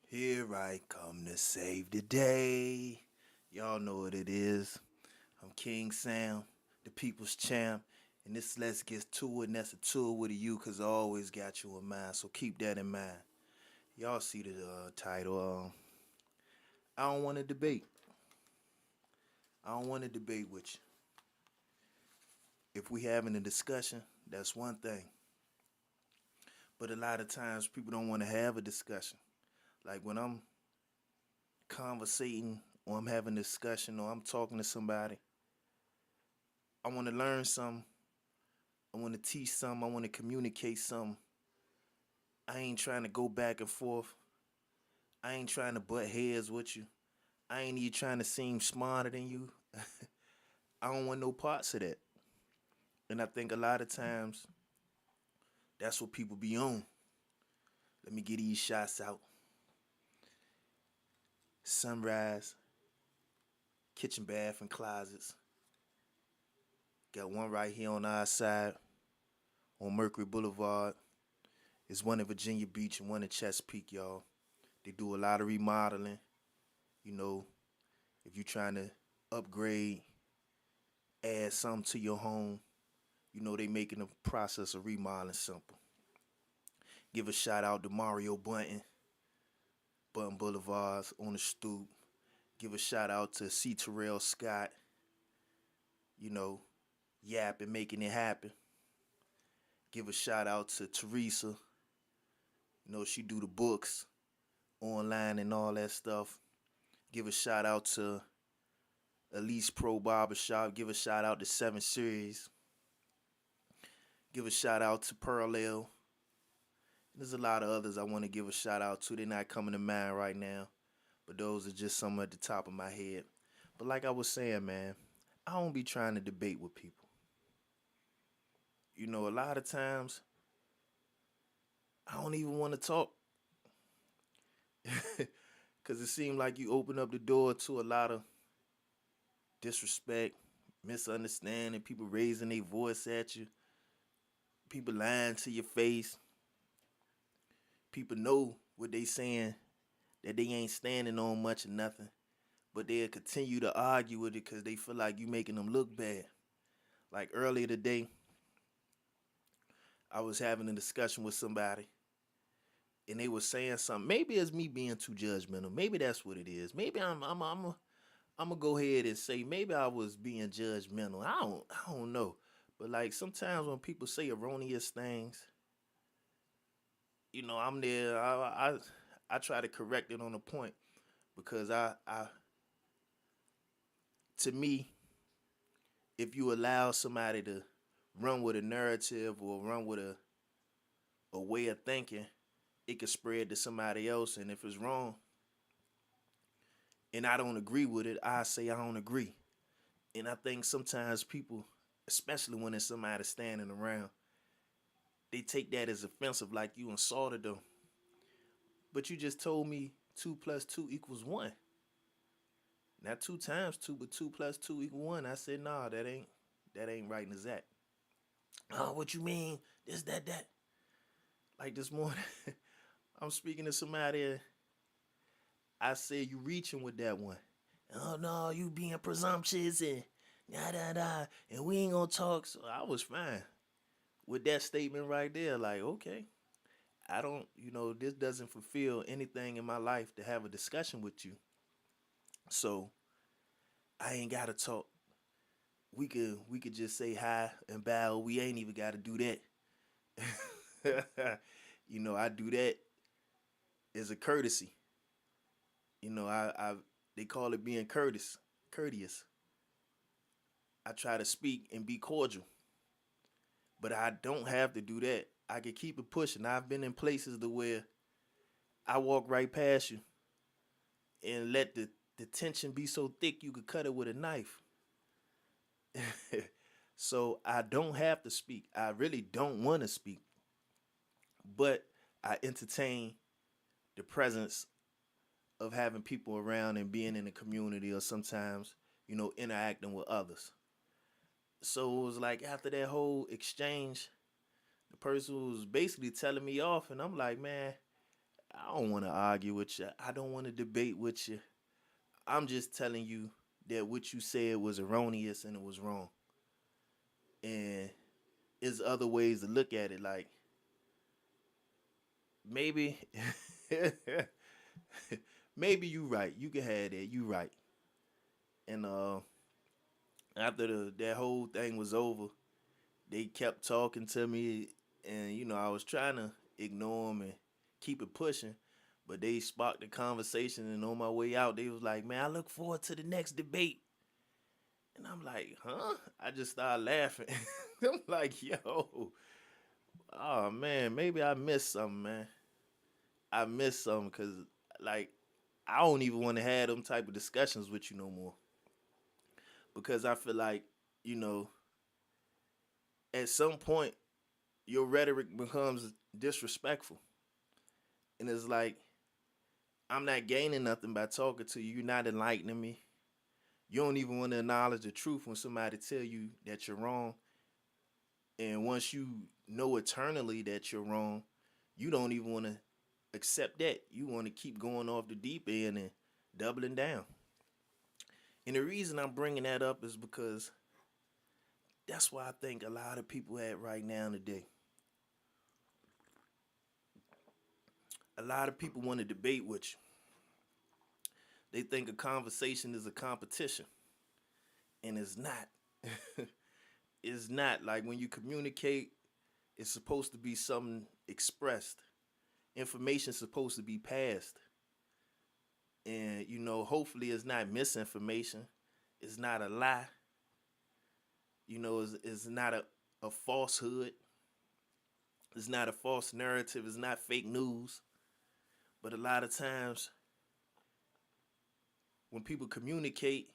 Here I come to save the day. Y'all know what it is. I'm King Sam, the people's champ. And this Let's Get To It, and that's a tour with a you because I always got you in mind. So keep that in mind. Y'all see the title. I don't want to debate. I don't want to debate with you. If we having a discussion, that's one thing. But a lot of times people don't want to have a discussion. Like when I'm conversating or I'm having a discussion or I'm talking to somebody, I want to learn something. I want to teach something. I want to communicate something. I ain't trying to go back and forth. I ain't trying to butt heads with you. I ain't even trying to seem smarter than you. I don't want no parts of that. And I think a lot of times that's what people be on. Let me get these shots out. Sunrise, kitchen, bath, and closets. Got one right here on our side on Mercury Boulevard. There's one in Virginia Beach and one in Chesapeake, y'all. They do a lot of remodeling. You know, if you're trying to upgrade, add something to your home, you know they making the process of remodeling simple. Give a shout out to Mario Button Boulevards on the stoop. Give a shout out to C. Terrell Scott, you know, Yap and making it happen. Give a shout out to Teresa. You know, she do the books online and all that stuff. Give a shout out to Elise Pro Barbershop. Give a shout out to 7 Series. Give a shout out to Pearl L. There's a lot of others I want to give a shout out to. They're not coming to mind right now, but those are just some at the top of my head. But like I was saying, man, I don't be trying to debate with people. You know, a lot of times I don't even want to talk because it seems like you open up the door to a lot of disrespect, misunderstanding, people raising their voice at you, people lying to your face. People know what they saying, that they ain't standing on much or nothing, but they'll continue to argue with it because they feel like you making them look bad. Like earlier today, I was having a discussion with somebody, and they were saying something. Maybe it's me being too judgmental. Maybe that's what it is. Maybe I'm gonna go ahead and say maybe I was being judgmental. I don't know. But like sometimes when people say erroneous things, you know, I'm there. I try to correct it on the point because I to me, if you allow somebody to run with a narrative or run with a way of thinking, it could spread to somebody else. And if it's wrong and I don't agree with it, I say I don't agree. And I think sometimes people, especially when there's somebody standing around, they take that as offensive, like you insulted them. But you just told me two plus two equals one. Not two times two, but two plus two equal one. I said, nah, that ain't right and exact. Oh, what you mean? This, that. Like this morning, I'm speaking to somebody. I said you reaching with that one. Oh no, you being presumptuous and da. And we ain't gonna talk. So I was fine with that statement right there. Like, okay, I don't, this doesn't fulfill anything in my life to have a discussion with you. So I ain't gotta talk. We could just say hi and bow. We ain't even gotta do that. I do that as a courtesy. I they call it being courteous. I try to speak and be cordial, but I don't have to do that. I can keep it pushing. I've been in places to where I walk right past you and let the tension be so thick you could cut it with a knife. So I don't have to speak. I really don't want to speak, but I entertain the presence of having people around and being in the community or sometimes, interacting with others. So it was like after that whole exchange, the person was basically telling me off, and I'm like, man, I don't want to argue with you. I don't want to debate with you. I'm just telling you that what you said was erroneous and it was wrong. And there's other ways to look at it. Like maybe, maybe you right. You can have that. You right. And after that whole thing was over, they kept talking to me, and I was trying to ignore them and keep it pushing, but they sparked the conversation, and on my way out, they was like, "Man, I look forward to the next debate." And I'm like, "Huh?" I just started laughing. I'm like, "Yo, oh man, maybe I missed something, man. I missed something because like I don't even want to have them type of discussions with you no more because I feel like you know at some point your rhetoric becomes disrespectful, and it's like I'm not gaining nothing by talking to you. You're not enlightening me. You don't even want to acknowledge the truth when somebody tell you that you're wrong. And once you know eternally that you're wrong, you don't even want to accept that. You want to keep going off the deep end and doubling down. And the reason I'm bringing that up is because that's why I think a lot of people at right now today. A lot of people want to debate with you. They think a conversation is a competition, and it's not. It's not. Like when you communicate, it's supposed to be something expressed. Information's supposed to be passed. And hopefully it's not misinformation. It's not a lie. It's not a falsehood. It's not a false narrative. It's not fake news. But a lot of times when people communicate,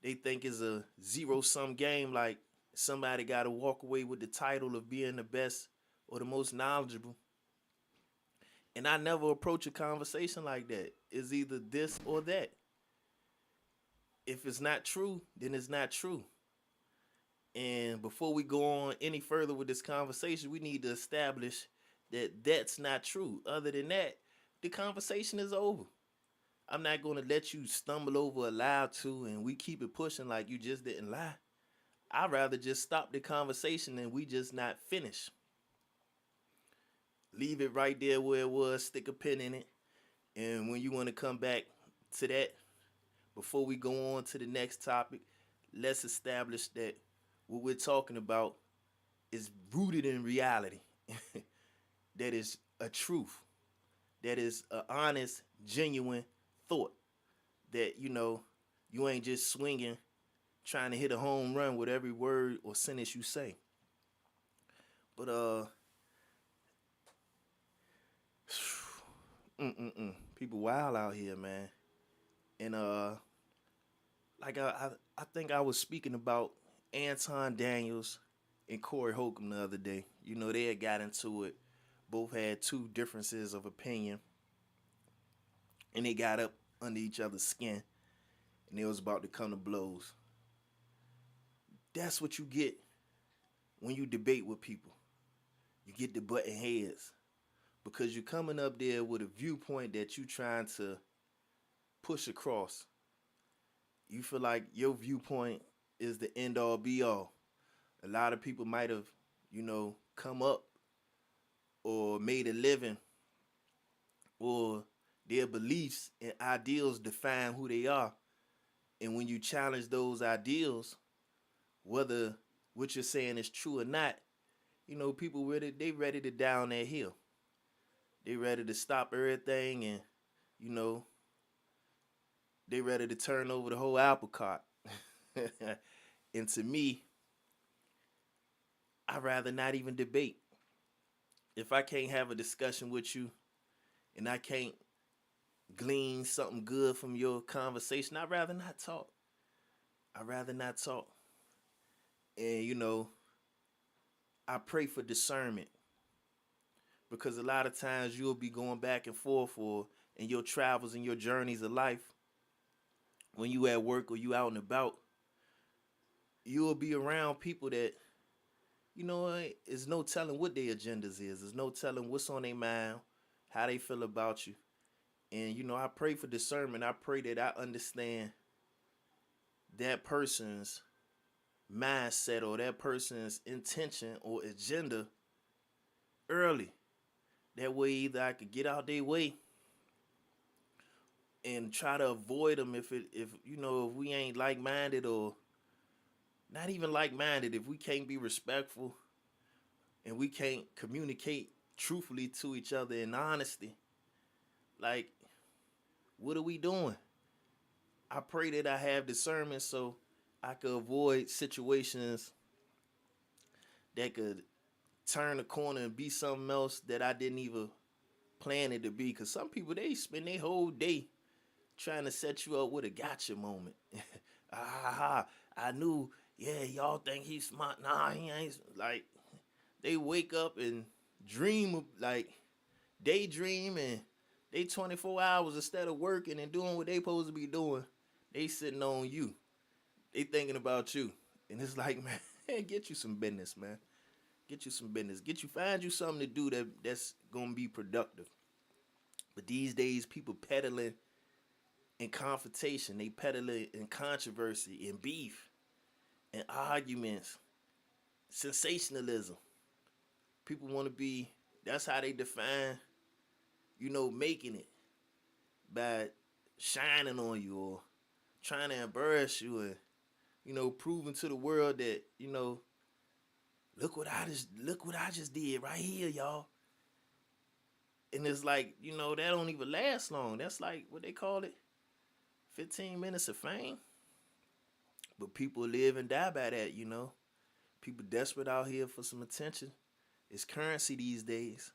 they think it's a zero-sum game, like somebody got to walk away with the title of being the best or the most knowledgeable. And I never approach a conversation like that. It's either this or that. If it's not true, then it's not true. And before we go on any further with this conversation, we need to establish that that's not true. Other than that, the conversation is over. I'm not going to let you stumble over a lie or two and we keep it pushing like you just didn't lie. I'd rather just stop the conversation and we just not finish. Leave it right there where it was, stick a pin in it. And when you want to come back to that, before we go on to the next topic, let's establish that what we're talking about is rooted in reality. That is a truth. That is an honest, genuine thought. That, you ain't just swinging, trying to hit a home run with every word or sentence you say. But, people wild out here, man. And, like I think I was speaking about Anton Daniels and Corey Holcomb the other day. They had got into it. Both had two differences of opinion. And they got up under each other's skin. And they was about to come to blows. That's what you get when you debate with people. You get the button heads. Because you're coming up there with a viewpoint that you trying to push across. You feel like your viewpoint is the end all be all. A lot of people might have, come up or made a living or their beliefs and ideals define who they are. And when you challenge those ideals, whether what you're saying is true or not, people they ready to down that hill. They ready to stop everything and, they ready to turn over the whole apple cart. And to me, I'd rather not even debate. If I can't have a discussion with you and I can't glean something good from your conversation, I'd rather not talk. I'd rather not talk. And, I pray for discernment. Because a lot of times you'll be going back and forth or in your travels and your journeys of life, when you at work or you out and about, you'll be around people that, there's no telling what their agendas is. There's no telling what's on their mind, how they feel about you. And you know, I pray for discernment. I pray that I understand that person's mindset or that person's intention or agenda early. That way, either I could get out their way and try to avoid them if you know if we ain't like minded or not even like minded. If we can't be respectful and we can't communicate truthfully to each other in honesty, like what are we doing? I pray that I have discernment so I could avoid situations that could turn the corner and be something else that I didn't even plan it to be. Cause some people they spend their whole day trying to set you up with a gotcha moment. ah, I knew. Yeah, y'all think he's smart. Nah, he ain't. Like they wake up and dream like daydream and they 24 hours instead of working and doing what they supposed to be doing. They sitting on you. They thinking about you. And it's like, man, get you some business, man. Get you some business. Find you something to do that's gonna be productive. But these days, people peddling in confrontation. They peddling in controversy and beef and arguments, sensationalism. People want to be. That's how they define, you know, making it by shining on you or trying to embarrass you and you know proving to the world that you know look what I just did right here, y'all. And it's like, you know, that don't even last long. That's like what they call it, 15 minutes of fame. But people live and die by that, you know. People desperate out here for some attention. It's currency these days.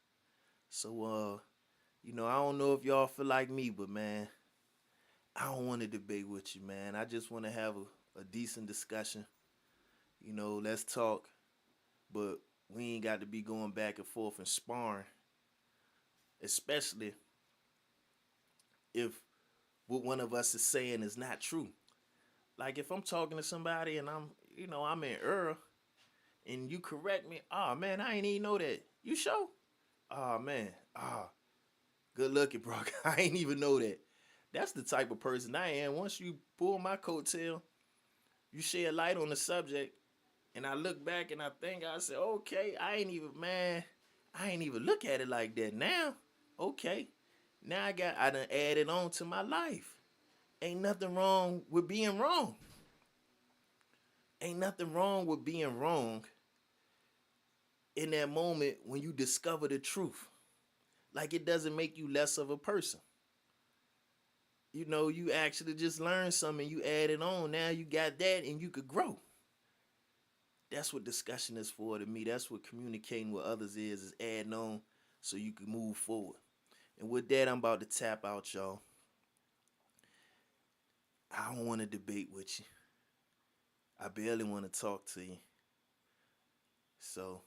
So you know, I don't know if y'all feel like me, but man, I don't want to debate with you, man. I just want to have a decent discussion. You know, let's talk. But we ain't got to be going back and forth and sparring. Especially if what one of us is saying is not true. Like if I'm talking to somebody and I'm in error and you correct me, oh man, I ain't even know that. You sure? Oh man, good looking, bro. I ain't even know that. That's the type of person I am. Once you pull my coattail, you shed light on the subject, and I look back and I think I said, okay, I ain't even look at it like that now. Okay. Now I done added on to my life. Ain't nothing wrong with being wrong. Ain't nothing wrong with being wrong in that moment when you discover the truth. Like it doesn't make you less of a person. You know, you actually just learned something, you add it on. Now you got that and you could grow. That's what discussion is for to me. That's what communicating with others is adding on so you can move forward. And with that, I'm about to tap out, y'all. I don't want to debate with you. I barely want to talk to you. So,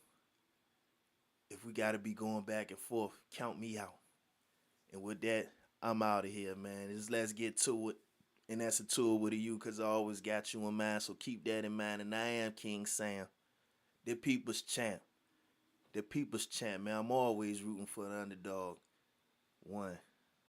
if we got to be going back and forth, count me out. And with that, I'm out of here, man. Just let's get to it. And that's a tour with you because I always got you in mind. So keep that in mind. And I am King Sam, the people's champ. The people's champ, man. I'm always rooting for the underdog. One.